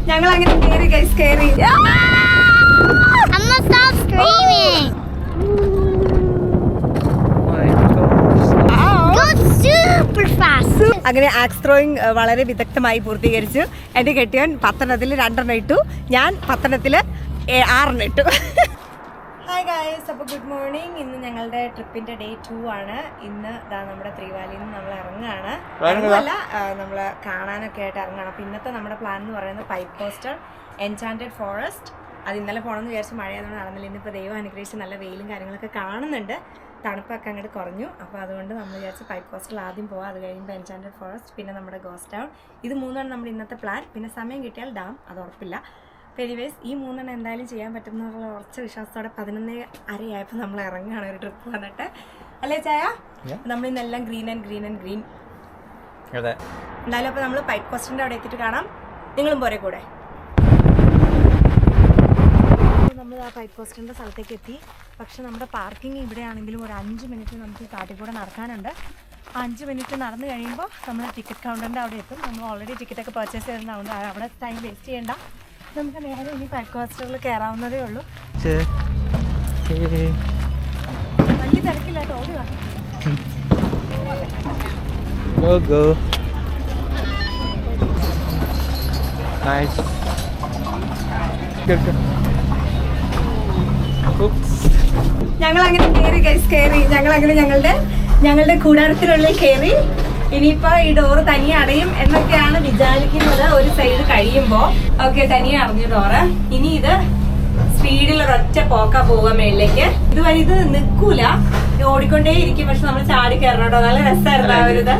ഞങ്ങൾ അങ്ങനെ കേറി ഗൈസ് കേറി. അങ്ങനെ ആക്സ് ത്രോയിങ് വളരെ വിദഗ്ധമായി പൂർത്തീകരിച്ചു. എൻ്റെ കെട്ടിയവൻ 10 2 ഇട്ടു, ഞാൻ 10 6 ഇട്ടു. ഹായ് ഗായ്സ്, അപ്പോൾ ഗുഡ് മോർണിംഗ്. ഇന്ന് ഞങ്ങളുടെ ട്രിപ്പിൻ്റെ ഡേ 2 ആണ്. ഇന്ന് നമ്മുടെ ത്രിവാലിയിൽ നിന്ന് നമ്മൾ ഇറങ്ങുകയാണ്. അല്ല, നമ്മൾ കാണാനൊക്കെ ആയിട്ട് ഇറങ്ങുകയാണ്. അപ്പോൾ ഇന്നത്തെ നമ്മുടെ പ്ലാൻ എന്ന് പറയുന്നത് പൈപ്പ് കോസ്റ്റർ, എൻചാൻറ്റഡ് ഫോറസ്റ്റ്. അത് ഇന്നലെ പോകണമെന്ന് വിചാരിച്ച് മഴയായതുകൊണ്ട് നടന്നില്ല. ഇന്നിപ്പോൾ ദൈവം അനുഗ്രഹിച്ച് നല്ല വെയിലും കാര്യങ്ങളൊക്കെ കാണുന്നുണ്ട്. തണുപ്പൊക്കെ അങ്ങോട്ട് കുറഞ്ഞു. അപ്പോൾ അതുകൊണ്ട് നമ്മൾ വിചാരിച്ച് പൈപ്പ് കോസ്റ്ററിൽ ആദ്യം പോകാം, അത് കഴിയുമ്പോൾ എൻചാൻറ്റഡ് ഫോറസ്റ്റ്, പിന്നെ നമ്മുടെ ഗോസ്റ്റ് ടൗൺ. ഇത് മൂന്നാണ് നമ്മുടെ ഇന്നത്തെ പ്ലാൻ. പിന്നെ സമയം കിട്ടിയാൽ ഡാം, അത് ഉറപ്പില്ല. അപ്പോൾ എനിവേസ് ഈ മൂന്നെണ്ണം എന്തായാലും ചെയ്യാൻ പറ്റുമെന്നുള്ള ഉറച്ച വിശ്വാസത്തോടെ 11:30 നമ്മൾ ഇറങ്ങുകയാണ് ഒരു ട്രിപ്പ് വന്നിട്ട്. അല്ലേ ചായ? നമ്മളിന്നെല്ലാം green and green and green. എന്തായാലും അപ്പോൾ നമ്മൾ പൈപ്പ് കോസ്റ്ററിൻ്റെ അവിടെ എത്തിയിട്ട് കാണാം. നിങ്ങളും പോരെ കൂടെ. നമ്മൾ ആ പൈപ്പ് കോസ്റ്ററിൻ്റെ സ്ഥലത്തേക്ക് എത്തി. പക്ഷെ നമ്മുടെ പാർക്കിംഗ് ഇവിടെ ആണെങ്കിലും ഒരു 5 മിനിറ്റ് നമുക്ക് കാട്ടിൽ കൂടെ നടക്കാനുണ്ട്. 5 മിനിറ്റ് നടന്നു കഴിയുമ്പോൾ നമ്മൾ ടിക്കറ്റ് കൗണ്ടറിൻ്റെ അവിടെ എത്തും. നമ്മൾ ഓൾറെഡി ടിക്കറ്റൊക്കെ പർച്ചേസ് ചെയ്തിട്ടുണ്ടാവുണ്ട്. അവിടെ ടൈം വേസ്റ്റ് ചെയ്യേണ്ട. നമുക്ക് നേരെ ഇനി പൈപ്പ് കോസ്റ്ററിൽ കയറാവുന്നതേ ഉള്ളൂ. വലിയ തിരക്കില്ല കേട്ടോ, ഓടി വാ. ഞങ്ങളങ്ങനെ കയറി ഗൈസ് കയറി. ഞങ്ങളങ്ങനെ ഞങ്ങളുടെ കൂടാരത്തിനുള്ളിൽ കയറി. ഇനിയിപ്പോൾ ഈ ഡോറ് തനിയെ അടയും എന്നൊക്കെയാണ് വിചാരിക്കുന്നത്. ഒരു സൈഡ് കഴിയുമ്പോൾ ഓക്കെ തനിയെ അടഞ്ഞു ഡോറ്. ഇനി ഇത് സ്പീഡിൽ ഒരൊറ്റ പോക്കാ പോവുക മേളിലേക്ക്. ഇതുവരെ ഇത് നിൽക്കൂല, ഓടിക്കൊണ്ടേ ഇരിക്കും. പക്ഷെ നമ്മൾ ചാടി കയറണം കേട്ടോ. നല്ല രസമായിരുന്നു ആ ഒരു ഇത്.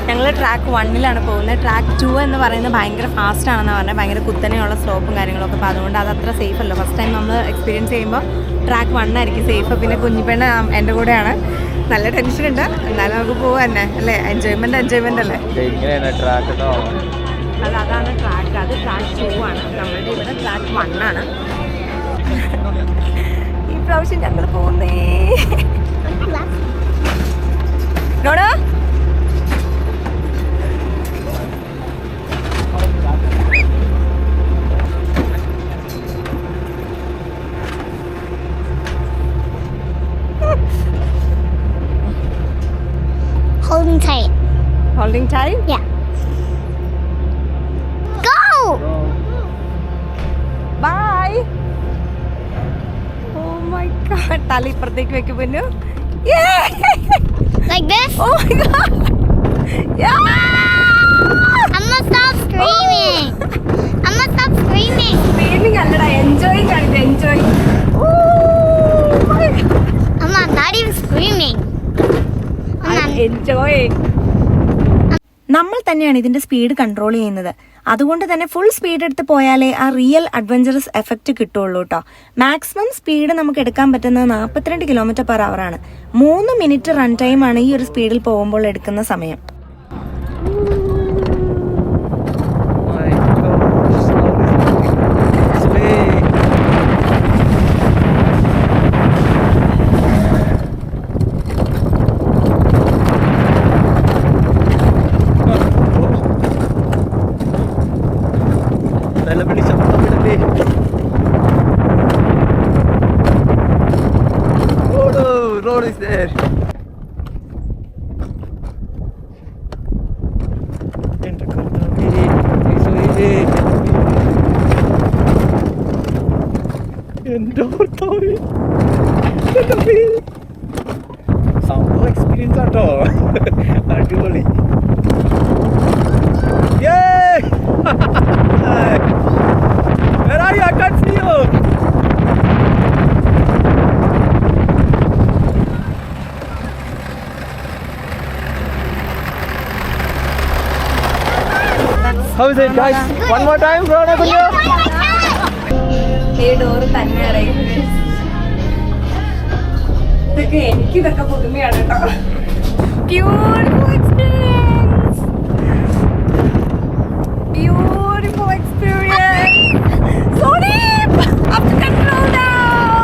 ഞങ്ങൾ ട്രാക്ക് 1 പോകുന്നത്. ട്രാക്ക് 2 എന്ന് പറയുന്നത് ഭയങ്കര ഫാസ്റ്റ് ആണെന്ന് പറഞ്ഞാൽ, ഭയങ്കര കുത്തനെയുള്ള സ്ലോപ്പും കാര്യങ്ങളൊക്കെ. അപ്പോൾ അതുകൊണ്ട് അത് അത്ര സേഫ് അല്ല. ഫസ്റ്റ് ടൈം നമ്മൾ എക്സ്പീരിയൻസ് ചെയ്യുമ്പോൾ ട്രാക്ക് 1 ആയിരിക്കും സേഫ്. പിന്നെ കുഞ്ഞിപ്പെണ്ണ എൻ്റെ കൂടെയാണ്. നല്ല ടെൻഷൻ ഉണ്ട്, എന്നാലും നമുക്ക് പോവാ തന്നെ അല്ലേ. എൻജോയ്മെന്റ് അല്ലേ. അതാണ് ട്രാക്ക്. അത് ട്രാക്ക് 2 ആണ്. നമ്മളുടെ ഇവിടെ ട്രാക്ക് 1 ആണ്. ഈ പ്രാവശ്യം ഞങ്ങൾ പോകുന്നേ നോടാ. Holding tight? Yeah. Go! Bye! Oh my god. Tali ഇപ്പുറത്തേക്ക് വെക്ക് പൊന്നു. Like this? Oh my god. Yeah! I'm gonna stop screaming. Screaming അല്ലടാ, enjoying ആണ്. Enjoying. Oh my god. I'm not even screaming. I'm enjoying. നമ്മൾ തന്നെയാണ് ഇതിന്റെ speed control ചെയ്യുന്നത്. അതുകൊണ്ട് തന്നെ ഫുൾ സ്പീഡ് എടുത്ത് പോയാലേ ആ റിയൽ അഡ്വഞ്ചറസ് എഫക്റ്റ് കിട്ടുള്ളൂ കേട്ടോ. മാക്സിമം സ്പീഡ് നമുക്ക് എടുക്കാൻ പറ്റുന്നത് 42 km/h ആണ്. 3 മിനിറ്റ് റൺ ടൈം ആണ് ഈ ഒരു സ്പീഡിൽ പോകുമ്പോൾ എടുക്കുന്ന സമയം. Road is there. സംഭവം എക്സ്പീരിയൻസ് ആട്ടോ. അടിപൊളി. Where are you? I can't see you. How is it, guys? One more time, bro. ഈ ഡോറ് തന്നെ അടയും. എനിക്കിതൊക്കെ പുതുമയാണ് കേട്ടോ. Beautiful experience. Beautiful experience. So deep. Up to control now.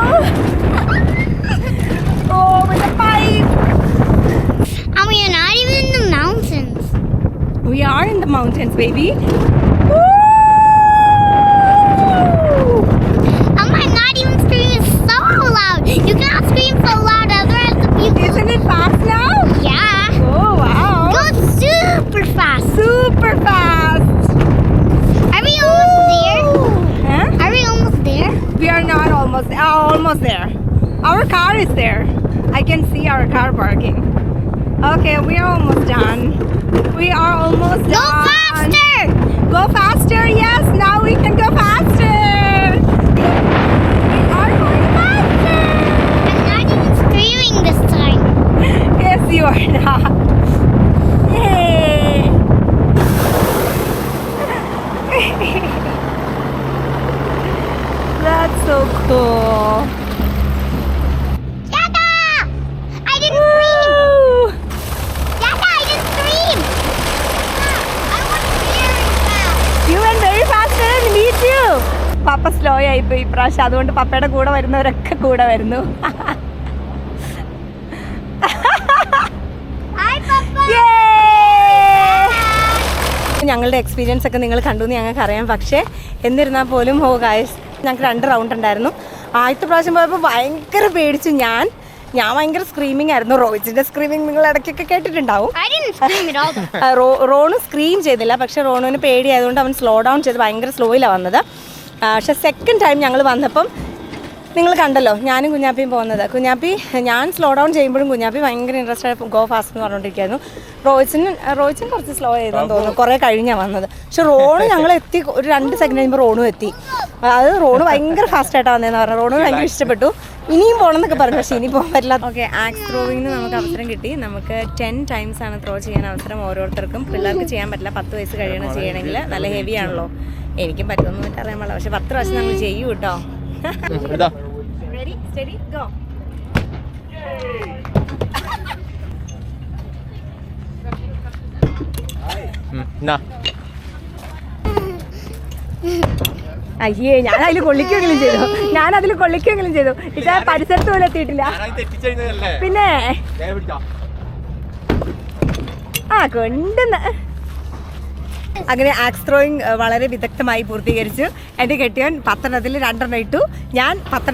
experience, baby. I'm not even screaming so loud. You cannot scream so loud as the rest of people. Isn't it fast now? Yeah. Oh, wow. Go super fast. Super fast. Are we almost there? Huh? Are we almost there? We are not almost there. Our car is there. I can see our car parking. Okay, we are almost done. We are almost Go done. faster. Go faster. Yes, now we can go faster. We are going faster. I'm not even screaming this time. Yes, you are not. Yay. That's so cool. Yada! I didn't scream. Woo. Yada, I didn't scream. I went very fast. You went very fast and me too. Papa slow ആയിപ്പോയി ഇപ്രാവശ്യം, അതുകൊണ്ട് പപ്പയുടെ കൂടെ വരുന്നവരൊക്കെ കൂടെ വരുന്നു. Hi, Papa. ഞങ്ങളുടെ experience ഒക്കെ നിങ്ങൾ കണ്ടു എന്ന് ഞങ്ങൾക്ക് അറിയാം. പക്ഷേ എന്നിരുന്നാൽ പോലും ഗായ്സ്, ഞങ്ങൾക്ക് 2 റൗണ്ട് ഉണ്ടായിരുന്നു. ആദ്യത്തെ പ്രാവശ്യം പോയപ്പോൾ ഭയങ്കര പേടിച്ചു. ഞാൻ ഭയങ്കര സ്ക്രീമിംഗ് ആയിരുന്നു. റോയിച്ചിൻ്റെ സ്ക്രീമിംഗ് നിങ്ങൾ ഇടയ്ക്കൊക്കെ കേട്ടിട്ടുണ്ടാവും. I didn't scream at all. Ronu scream ചെയ്തില്ല, പക്ഷേ റോണുവിന് പേടിയായതുകൊണ്ട് അവൻ സ്ലോ ഡൗൺ ചെയ്ത് ഭയങ്കര സ്ലോയിലാണ് വന്നത്. പക്ഷേ സെക്കൻഡ് ടൈം ഞങ്ങൾ വന്നപ്പം നിങ്ങൾ കണ്ടല്ലോ ഞാനും കുഞ്ഞാപ്പിയും പോകുന്നത്. ഞാൻ സ്ലോ ഡൗൺ ചെയ്യുമ്പോഴും കുഞ്ഞാപ്പി ഭയങ്കര ഇൻട്രസ്റ്റ് ആയി ഗോ ഫാസ്റ്റ് എന്ന് പറഞ്ഞുകൊണ്ടിരിക്കുകയായിരുന്നു. റോയിച്ചിന് കുറച്ച് സ്ലോ ചെയ്തെന്ന് തോന്നുന്നു, കുറേ കഴിഞ്ഞാണ് വന്നത്. പക്ഷെ റോണ് ഞങ്ങൾ എത്തി, ഒരു 2 സെക്കൻഡ് കഴിയുമ്പോൾ റോണും എത്തി. അത് റോണ് ഭയങ്കര ഫാസ്റ്റായിട്ടാണ് വന്നതെന്ന് പറഞ്ഞു. റോണ് ഭയങ്കര ഇഷ്ടപ്പെട്ടു. ഇനിയും പോകണം എന്നൊക്കെ പറഞ്ഞു, പക്ഷേ ഇനി പോകാൻ പറ്റില്ല. ഓക്കെ, ആക്സ് ത്രോവിങ്ങിന് നമുക്ക് അവസരം കിട്ടി. നമുക്ക് 10 ടൈംസ് ആണ് ത്രോ ചെയ്യാൻ അവസരം ഓരോരുത്തർക്കും. പിള്ളേർക്ക് ചെയ്യാൻ പറ്റില്ല, 10 വയസ്സ് കഴിയണം ചെയ്യണമെങ്കിൽ. നല്ല ഹെവി ആണല്ലോ. എനിക്കും പറ്റുമെന്ന് അറിയാൻ പാടില്ല, പക്ഷെ 10 പ്രാവശ്യം നമ്മൾ ചെയ്യൂ കേട്ടോ. Ready, steady, go. അയ്യേ, ഞാൻ അതിൽ കൊള്ളിക്കെങ്കിലും ചെയ്തു. ഇതാ പരിസരത്ത് പോലും എത്തിയിട്ടില്ല. പിന്നെ കൊണ്ടുവന്ന് അങ്ങനെ ആക്സ് ത്രോയിങ് വളരെ വിദഗ്ധമായി പൂർത്തീകരിച്ചു. എൻ്റെ കെട്ടിയവൻ 10 2 ഇട്ടു, ഞാൻ 10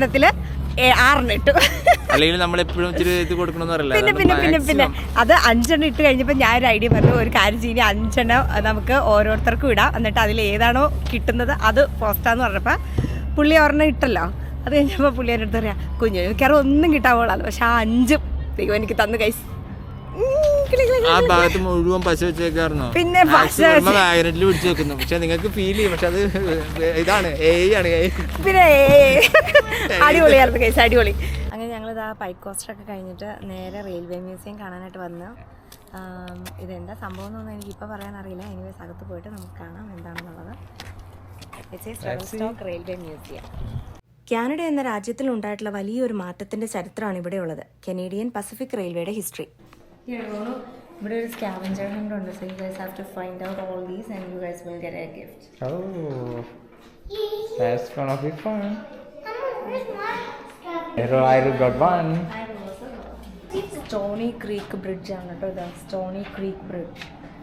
6 ഇട്ടു. പിന്നെ അത് 5 ഇട്ട് കഴിഞ്ഞപ്പോൾ ഞാൻ ഒരു ഐഡിയ പറഞ്ഞു, ഒരു കാര്യം ചെയ്യും, 5 നമുക്ക് ഓരോരുത്തർക്കും ഇടാം, എന്നിട്ട് അതിൽ ഏതാണോ കിട്ടുന്നത് അത് പോസ്റ്റാന്ന് പറഞ്ഞപ്പോൾ പുള്ളി 1 ഇട്ടല്ലോ. അത് കഴിഞ്ഞപ്പോൾ പുള്ളി എൻ്റെ അടുത്ത് പറയാം, കുഞ്ഞു മിക്കവാറും ഒന്നും കിട്ടാൻ പോളാണ്, പക്ഷെ ആ 5 ദൈവം എനിക്ക് തന്നു കൈസ്. ആ ഭാഗത്ത് മുഴുവൻ പശ വെച്ചേക്കായിരുന്നു. പിന്നെ മാഗ്നറ്റിൽ പിടിച്ചു വെക്കുന്നു, പക്ഷെ നിങ്ങൾക്ക് ഫീൽ ചെയ്യും, പക്ഷെ അത് ഇതാണ് പിന്നെ അടിപൊളിയായിരുന്നു കേസ്, അടിപൊളി. അങ്ങനെ ഞങ്ങളിതാ പൈപ്പ് കോസ്റ്ററൊക്കെ കഴിഞ്ഞിട്ട് നേരെ റെയിൽവേ മ്യൂസിയം കാണാനായിട്ട് വന്നു. ഇതെന്താ സംഭവം എന്നൊന്നും എനിക്കിപ്പോൾ പറയാൻ അറിയില്ല. എനിവേസ് അകത്ത് പോയിട്ട് നമുക്ക് കാണാം എന്താണെന്നുള്ളത്. Railway museum. കാനഡ എന്ന രാജ്യത്തിൽ ഉണ്ടായിട്ടുള്ള വലിയൊരു മാറ്റത്തിന്റെ ചരിത്രമാണ് ഇവിടെയുള്ളത്. കനേഡിയൻ പസഫിക് റെയിൽവേയുടെ ഹിസ്റ്ററി. ഇവിടെ ഒരു സ്കാവഞ്ചർ ഹണ്ട് ഉണ്ട്. So you guys have to find out all these and you guys will get a gift. Oh, that's gonna be fun. I got one. Stoney Creek bridge ആണ് കേട്ടോ. ഇത് Stoney Creek bridge.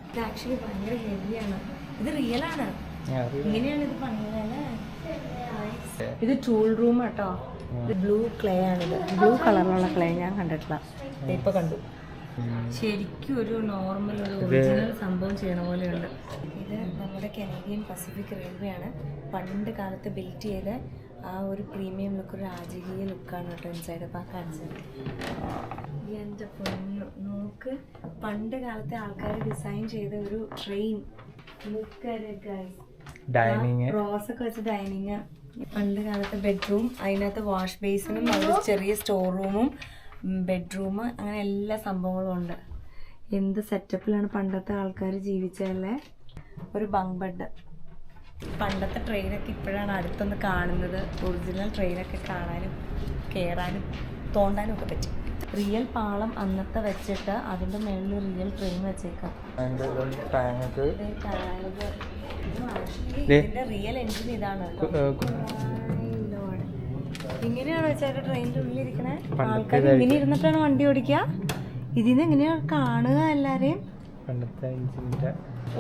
ഇത് actually ഭയങ്കര ഹെവിയാണ്. ഇത് real ആണ്. ഇങ്ങനെയാണ് ഇത് പണിയല്ലേ. ഇത് ടൂൾ റൂം കേട്ടോ. ഇത് ബ്ലൂ ക്ലേ ആണിത്. ബ്ലൂ കളറിലുള്ള ക്ലേ ഞാൻ കണ്ടിട്ടില്ല, ഇപ്പൊ കണ്ടു. ശരിക്കും ഒരു നോർമൽ ഒരു ഒറിജിനൽ സംഭവം ചെയ്യണ പോലെയുണ്ട്. ഇത് നമ്മുടെ കനേഡിയൻ പസഫിക് റെയിൽവേ ആണ്. പണ്ട് കാലത്ത് ബിൽറ്റ് ചെയ്ത ആ ഒരു പ്രീമിയം ലുക്ക്, ഒരു രാജകീയ ലുക്കാണ് കേട്ടോ ഇൻസൈഡ്. അപ്പോൾ ആ കാണിച്ചത് എൻ്റെ പൊന്നു നോക്ക്, പണ്ട് കാലത്തെ ആൾക്കാർ ഡിസൈൻ ചെയ്ത ഒരു ട്രെയിൻ ലുക്ക്. റോസൊക്കെ വെച്ച് ഡൈനിങ്. പണ്ട് കാലത്തെ ബെഡ്റൂം, അതിനകത്ത് വാഷ് ബേസിനും ഒരു ചെറിയ സ്റ്റോർ റൂമും ബെഡ്റൂം, അങ്ങനെ എല്ലാ സംഭവങ്ങളും ഉണ്ട്. എന്ത് സെറ്റപ്പിലാണ് പണ്ടത്തെ ആൾക്കാർ ജീവിച്ചതല്ലേ. ഒരു ബങ്ക് ബെഡ്. പണ്ടത്തെ ട്രെയിനൊക്കെ ഇപ്പോഴാണ് അടുത്തൊന്ന് കാണുന്നത്. ഒറിജിനൽ ട്രെയിനൊക്കെ കാണാനും കയറാനും തോണ്ടാനും ഒക്കെ പറ്റും. റിയൽ പാളം അന്നത്തെ വെച്ചിട്ട് അതിൻ്റെ മേളിൽ റിയൽ ട്രെയിൻ വെച്ചേക്കാം. ഇതിന്റെ റിയൽ എൻജിൻ ഇതാണ്. ഇങ്ങനെയാണോ വെച്ചാൽ ട്രെയിനിന്റെ ഉള്ളിലിരിക്കണേ? ആൾക്കാർ ഇങ്ങനെ ഇരുന്നിട്ടാണ് വണ്ടി ഓടിക്കുക. ഇതിന്ന് എങ്ങനെയാ കാണുക എല്ലാരെയും?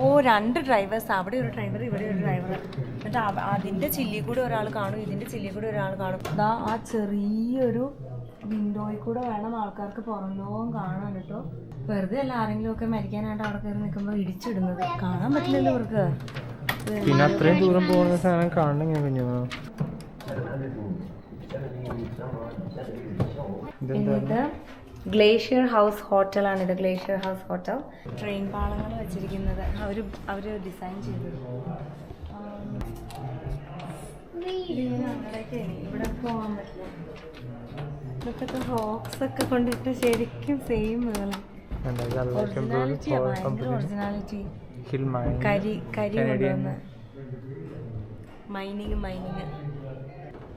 ഓ 2 ഡ്രൈവേഴ്സ്, അവിടെ ഒരു ഡ്രൈവർ ഇവിടെ ഒരു ഡ്രൈവർ. എന്നിട്ട് അതിൻ്റെ ചില്ലിൽ കൂടെ ഒരാൾ കാണും, ഇതിൻ്റെ ചില്ലിൽ കൂടെ ഒരാൾ കാണും. അതാ ആ ചെറിയൊരു വിൻഡോയിൽ കൂടെ വേണം ആൾക്കാർക്ക് പുറം ലോകം കാണാൻ കേട്ടോ. വെറുതെ അല്ല ആരെങ്കിലും ഒക്കെ മരിക്കാനായിട്ട് അവിടെ കയറി നിൽക്കുമ്പോൾ ഇടിച്ചിടുന്നത്. കാണാൻ പറ്റില്ലല്ലോ ഇവർക്ക്. പിന്നെ അത്രയും ദൂരം പോകുന്ന സാധനം കാണണം കുഞ്ഞു. എന്നിട്ട് ഗ്ലേഷ്യർ ഹൗസ് ഹോട്ടലാണ് ഇത്. Glacier house hotel. ട്രെയിൻ പാളങ്ങൾ വെച്ചിരിക്കുന്നത് അവർ ഡിസൈൻ ചെയ്തത്. അങ്ങടേക്ക് ഇവിടെ പോകാൻ പറ്റില്ല. ഇതൊക്കെ റോക്സ് ഒക്കെ കൊണ്ടിട്ട് ശരിക്കും സെയിം ഒറിജിനാലിറ്റിയാ, ഭയങ്കര ഒറിജിനാലിറ്റി. കരി കൊണ്ടുവന്ന് മൈനിങ്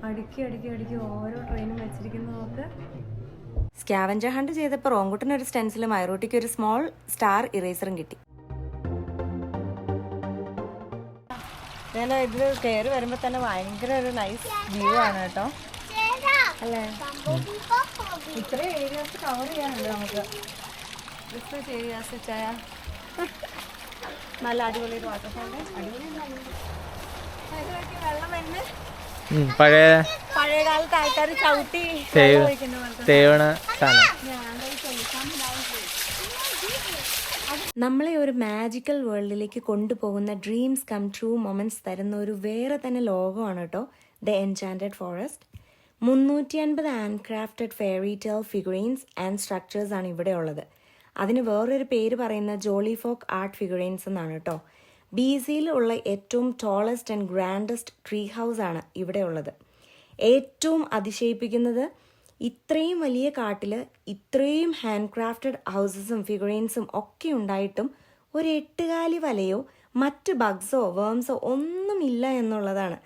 അടുക്കി ഓരോ ട്രെയിനും വെച്ചിരിക്കുന്ന നോക്ക്. സ്കാവഞ്ചർ ഹണ്ട് ചെയ്തപ്പോൾ റോങ്കുട്ടിന് ഒരു സ്റ്റെൻസിലും മൈറൂട്ടിക്ക് ഒരു സ്മോൾ സ്റ്റാർ ഇറേസറും കിട്ടി. ഞാൻ ഇതിൽ കയറി വരുമ്പോൾ തന്നെ ഭയങ്കര ഒരു നൈസ് വ്യൂ ആണ് കേട്ടോ. അല്ലേ, ഇത്രയും ഏരിയാസ് കവർ ചെയ്യാനുണ്ട് നമുക്ക്. ഡിഫറെൻറ്റ് ഏരിയാസ് ചായ. നല്ല അടിപൊളി ഒരു വാട്ടർഫാൾ. അടിപൊളി വെള്ളം വരുന്നത് പഴയ കാലത്ത് ആൾക്കാർ ചവിട്ടി സേവന സ്ഥാനം. നമ്മളെ ഒരു മാജിക്കൽ വേൾഡിലേക്ക് കൊണ്ടുപോകുന്ന ഡ്രീംസ് കം ട്രൂ മൊമെന്റ്സ് തരുന്ന ഒരു വേറെ തന്നെ ലോകമാണ് കേട്ടോ the enchanted forest. 350 hand crafted fairy tale figurines and structures ആണ് ഇവിടെ ഉള്ളത്. അതിന് വേറൊരു പേര് പറയുന്ന ജോളി ഫോക്ക് ആർട്ട് ഫിഗറീൻസ് എന്നാണ് കേട്ടോ. BC ഉള്ള ഏറ്റവും tallest and grandest tree house ആണ് ഇവിടെ ഉള്ളത്. ഏറ്റവും അതിശയിപ്പിക്കുന്നത് ഇത്രയും വലിയ കാട്ടിൽ ഇത്രയും ഹാൻഡ് ക്രാഫ്റ്റഡ് ഹൗസസും ഫിഗറീൻസും ഒക്കെ ഉണ്ടായിട്ടും ഒരു 8 വലയോ മറ്റ് ബഗ്സോ വേംസോ ഒന്നുമില്ല എന്നുള്ളതാണ്.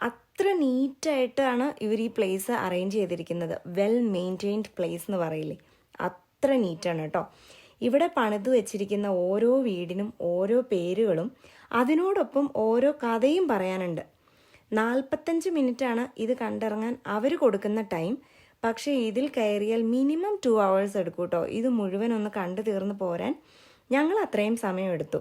അത്ര നീറ്റായിട്ടാണ് ഇവർ ഈ പ്ലേസ് അറേഞ്ച് ചെയ്തിരിക്കുന്നത്. വെൽ മെയിൻറ്റെയിൻഡ് പ്ലേസ് എന്ന് പറയില്ലേ, അത്ര നീറ്റാണ് കേട്ടോ. ഇവിടെ പണിത് വെച്ചിരിക്കുന്ന ഓരോ വീടിനും ഓരോ പേരുകളും അതിനോടൊപ്പം ഓരോ കഥയും പറയാനുണ്ട്. 45 മിനിറ്റാണ് ഇത് കണ്ടിറങ്ങാൻ അവർ കൊടുക്കുന്ന ടൈം. പക്ഷേ ഇതിൽ കയറിയാൽ മിനിമം 2 hours എടുക്കും കേട്ടോ ഇത് മുഴുവൻ ഒന്ന് കണ്ടു തീർന്ന് പോരാൻ. ഞങ്ങൾ അത്രയും സമയമെടുത്തു.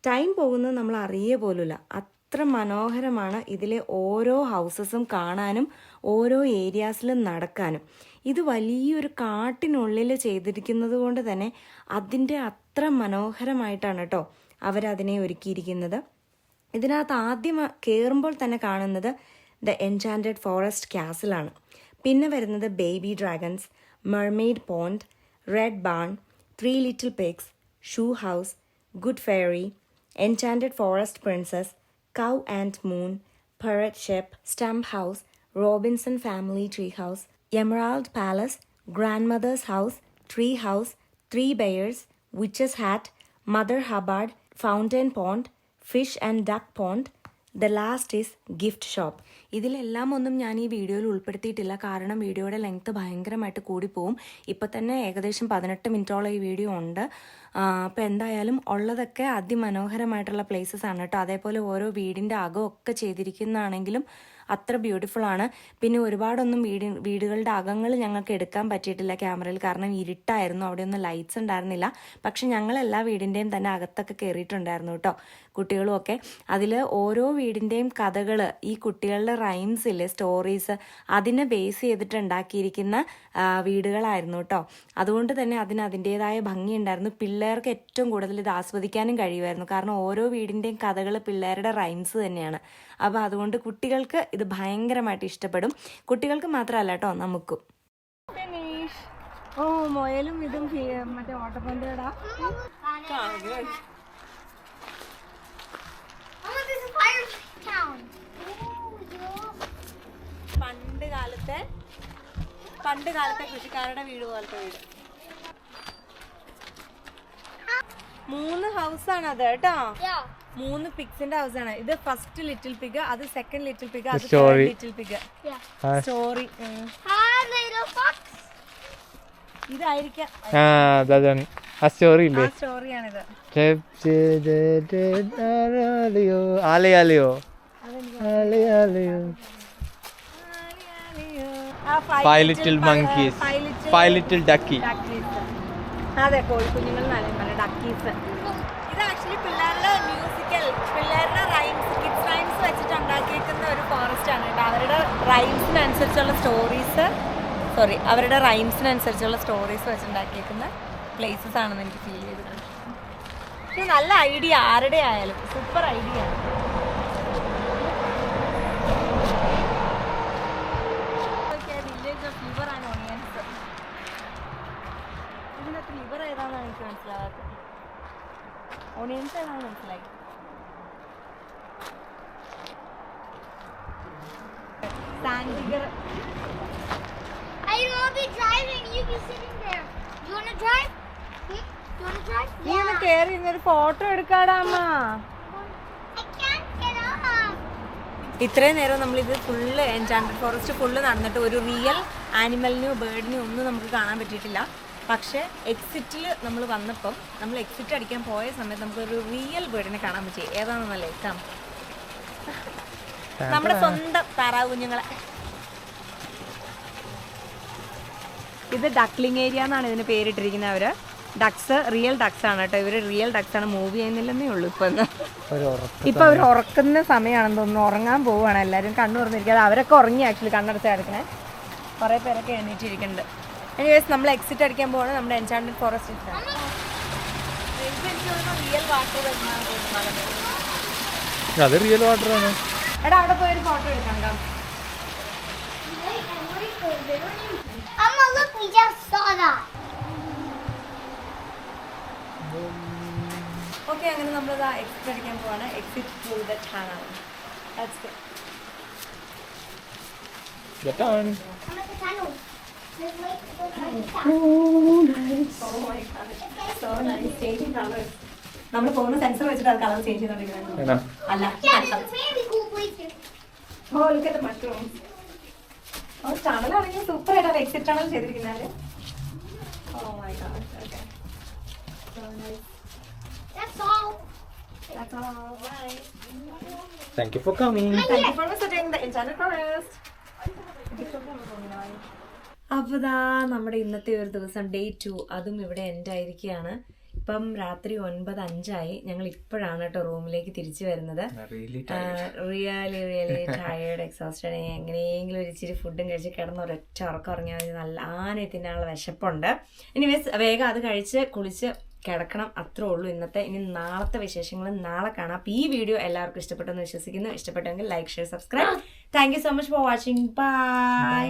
ടൈം പോകുന്നത് നമ്മൾ അറിയേ പോലുമില്ല. അത്ര മനോഹരമാണ് ഇതിലെ ഓരോ ഹൗസസും കാണാനും ഓരോ ഏരിയാസിലും നടക്കാനും. ഇത് വലിയൊരു കാട്ടിനുള്ളിൽ ചെയ്തിരിക്കുന്നത് കൊണ്ട് തന്നെ അതിൻ്റെ അത്ര മനോഹരമായിട്ടാണ് കേട്ടോ അവരതിനെ ഒരുക്കിയിരിക്കുന്നത്. ഇതിനകത്ത് ആദ്യം കയറുമ്പോൾ തന്നെ കാണുന്നത് ദ എൻചാൻറ്റഡ് ഫോറസ്റ്റ് ക്യാസിലാണ്. പിന്നെ വരുന്നത് baby dragons, mermaid pond, red barn, 3 little pigs, shoe house, good fairy, enchanted forest princess, cow and moon, parrot shop, stump house, Robinson family tree house, emerald palace, grand mother's house, tree house, 3 bears, witch's hat, mother Hubbard, fountain pond, fish and duck pond, the last is gift shop. ഇതിലെല്ലാം ഒന്നും ഞാൻ ഈ വീഡിയോയിൽ ഉൾപ്പെടുത്തിയിട്ടില്ല, കാരണം വീഡിയോയുടെ length ഭയങ്കരമായിട്ട് കൂടിപ്പോവും. ഇപ്പം തന്നെ ഏകദേശം 18 മിനിറ്റോളം ഈ വീഡിയോ ഉണ്ട്. അപ്പോൾ എന്തായാലും ഉള്ളതൊക്കെ അതിമനോഹരമായിട്ടുള്ള പ്ലേസസ് ആണ് കേട്ടോ. അതേപോലെ ഓരോ വീടിൻ്റെ അകമൊക്കെ ചെയ്തിരിക്കുന്നതാണെങ്കിലും അത്ര ബ്യൂട്ടിഫുൾ ആണ്. പിന്നെ ഒരുപാടൊന്നും വീടുകളുടെ അകങ്ങൾ ഞങ്ങൾക്ക് എടുക്കാൻ പറ്റിയിട്ടില്ല ക്യാമറയിൽ, കാരണം ഇരുട്ടായിരുന്നു, അവിടെയൊന്നും ലൈറ്റ്സ് ഉണ്ടായിരുന്നില്ല. പക്ഷെ ഞങ്ങൾ എല്ലാ വീടിൻ്റെയും തന്നെ അകത്തൊക്കെ കയറിയിട്ടുണ്ടായിരുന്നു കേട്ടോ, കുട്ടികളും ഒക്കെ. അതിൽ ഓരോ വീടിൻ്റെയും കഥകൾ, ഈ കുട്ടികളുടെ റൈംസ് ഇല്ലേ, സ്റ്റോറീസ്, അതിനെ ബേസ് ചെയ്തിട്ട് ഉണ്ടാക്കിയിരിക്കുന്ന വീടുകളായിരുന്നു കേട്ടോ. അതുകൊണ്ട് തന്നെ അതിന് അതിൻ്റേതായ ഭംഗിയുണ്ടായിരുന്നു. പിള്ളേർക്ക് ഏറ്റവും കൂടുതൽ ഇത് ആസ്വദിക്കാനും കഴിയുമായിരുന്നു, കാരണം ഓരോ വീടിൻ്റെയും കഥകൾ പിള്ളേരുടെ റൈംസ് തന്നെയാണ്. അപ്പോൾ അതുകൊണ്ട് കുട്ടികൾക്ക് ഇത് ഭയങ്കരമായിട്ട് ഇഷ്ടപ്പെടും. കുട്ടികൾക്ക് മാത്രമല്ല കേട്ടോ, നമുക്കും. ഓ മൊയലും ഇതും മറ്റേ ഓട്ടപ്പന്തേടാ. പണ്ട് കാലത്തെ കൃഷിക്കാരുടെ വീട് പോലത്തെ വീട്. 3 ഹൗസാണ് അത് കേട്ടോ. 3 പിഗ്സിന്റെ ഹൗസാണ്. ഇത് ഫസ്റ്റ് ലിറ്റിൽ പിഗ്, അത് സെക്കൻഡ് ലിറ്റിൽ പിഗ്, അത് തേർഡ് ലിറ്റിൽ പിഗ്. സ്റ്റോറി ഇതായിരിക്കാം. സ്റ്റോറിയാണിത്. Five little monkeys, 5 little ducky. അതെ, കോഴിക്കുഞ്ഞുങ്ങൾ, ഡക്കീസ്. ഇത് ആക്ച്വലി പിള്ളേരുടെ ഇഷ്ടമാണ് കേട്ടോ. അവരുടെ റൈംസിനനുസരിച്ചുള്ള സ്റ്റോറീസ് വെച്ചുണ്ടാക്കിയേക്കുന്ന പ്ലേസസ് ആണെന്ന് എനിക്ക് ഫീൽ ചെയ്തിട്ടുണ്ട്. പക്ഷെ നല്ല ഐഡിയ, ആരുടെ ആയാലും സൂപ്പർ ഐഡിയ ആണ്. Village of liver and onions. ഇതിനകത്ത് ലിവർ ഏതാണെന്നാണ് എനിക്ക് മനസ്സിലാകാത്തത്. ഓണിയൻസ് ഏതാണെന്ന് മനസ്സിലായി. സാൻഡിഗർ. I will be driving. You be sitting there. You wanna drive? You wanna drive? നീ ഒന്ന് കേറി ഒരു ഫോട്ടോ എടുക്കാടാ അമ്മ. I can't get off. ഇത്രയും നേരം നമ്മളിത് ഫുള്ള് എൻചാന്റഡ് ഫോറസ്റ്റ് ഫുള്ള് നടന്നിട്ട് ഒരു റിയൽ ആനിമലിനെയോ ബേർഡിനെയോ ഒന്നും നമുക്ക് കാണാൻ പറ്റിയിട്ടില്ല. പക്ഷേ എക്സിറ്റിൽ നമ്മൾ വന്നപ്പം നമ്മൾ എക്സിറ്റ് അടിക്കാൻ പോയ സമയത്ത് നമുക്കൊരു റിയൽ ബേർഡിനെ കാണാൻ പറ്റി. ഏതാണെന്നല്ലേ ഇഷ്ടം? നമ്മുടെ സ്വന്തം താറാവ് കുഞ്ഞുങ്ങളെ. ഇത് ഡക്ലിംഗ് ഏരിയ എന്നാണ് ഇതിന് പേരിട്ടിരിക്കുന്നത്. അവര് ഡക്സ്, റിയൽ ഡക്സ് ആണ് കേട്ടോ. ഇവര് റിയൽ ഡക്സ് ആണ്, മൂവ് ചെയ്യുന്നില്ലെന്നേ ഉള്ളൂ ഇപ്പൊ അവർ ഉറക്കുന്ന സമയമാണെന്ന് തോന്നുന്നു. ഉറങ്ങാൻ പോവുകയാണ് എല്ലാവരും, കണ്ണു തുറന്നിരിക്കാതെ. അവരൊക്കെ ഉറങ്ങി ആക്ച്വലി, കണ്ണടച്ച് കിടക്കണേ. കുറേ പേരൊക്കെ എണീറ്റിരിക്കുന്നുണ്ട്. എനിവേസ് നമ്മൾ എക്സിറ്റ് അടിക്കാൻ പോവാണ് നമ്മുടെ എൻചാന്റഡ് ഫോറസ്റ്റ്. Real water. അത് റിയൽ വാട്ടർ ആണ്. എടാ അവിടെ പോയൊരു ഫോട്ടോ എടുക്കാം. Amma, look, we just saw that. Okay, അങ്ങനെ നമ്മൾ എക്സിറ്റ് അടിക്കാൻ പോവാണ്. Exit through the tunnel. Let's go. Get on. I'm at the tunnel. There's like So nice. Changing colors. നമ്മൾ പോകുന്ന സെൻസർ വെച്ചിട്ട് അത് കളർ ചേഞ്ച് ചെയ്തോണ്ടിരിക്കുന്നത് അല്ല. yeah, there's a really cool place here. Oh, look at the mushrooms. Oh, tunnel ആണെങ്കിൽ super ആയിട്ടാണ് exit tunnel ചെയ്തിരിക്കുന്നത്. Oh my god. Okay. So nice. That's all. That's all. Bye. Thank you for coming. Thank you for visiting the Enchanted Forest. അപ്പോൾ ദാ നമ്മുടെ ഇന്നത്തെ ഒരു ദിവസം day 2 അതും ഇവിടെ എൻഡ് ആയിരിക്കുകയാണ്. ഇപ്പം രാത്രി 9:05. ഞങ്ങൾ ഇപ്പോഴാണ് കേട്ടോ റൂമിലേക്ക് തിരിച്ചു വരുന്നത്. Really tired, exhausted. എങ്ങനെയെങ്കിലും ഒരു ഇച്ചിരി ഫുഡും കഴിച്ച് കിടന്ന് ഒരൊറ്റ ഉറക്കം ഉറങ്ങിയാൽ നല്ല ആന തിന്നാനുള്ള വിശപ്പുണ്ട്. എനിവേസ് വേഗം അത് കഴിച്ച് കുളിച്ച് കിടക്കണം. അത്രേ ഉള്ളൂ ഇന്നത്തെ. ഇനി നാളത്തെ വിശേഷങ്ങൾ നാളെ കാണാം. അപ്പോൾ ഈ വീഡിയോ എല്ലാവർക്കും ഇഷ്ടപ്പെട്ടെന്ന് വിശ്വസിക്കുന്നു. ഇഷ്ടപ്പെട്ടെങ്കിൽ like, share, subscribe. Thank you so much for watching. By.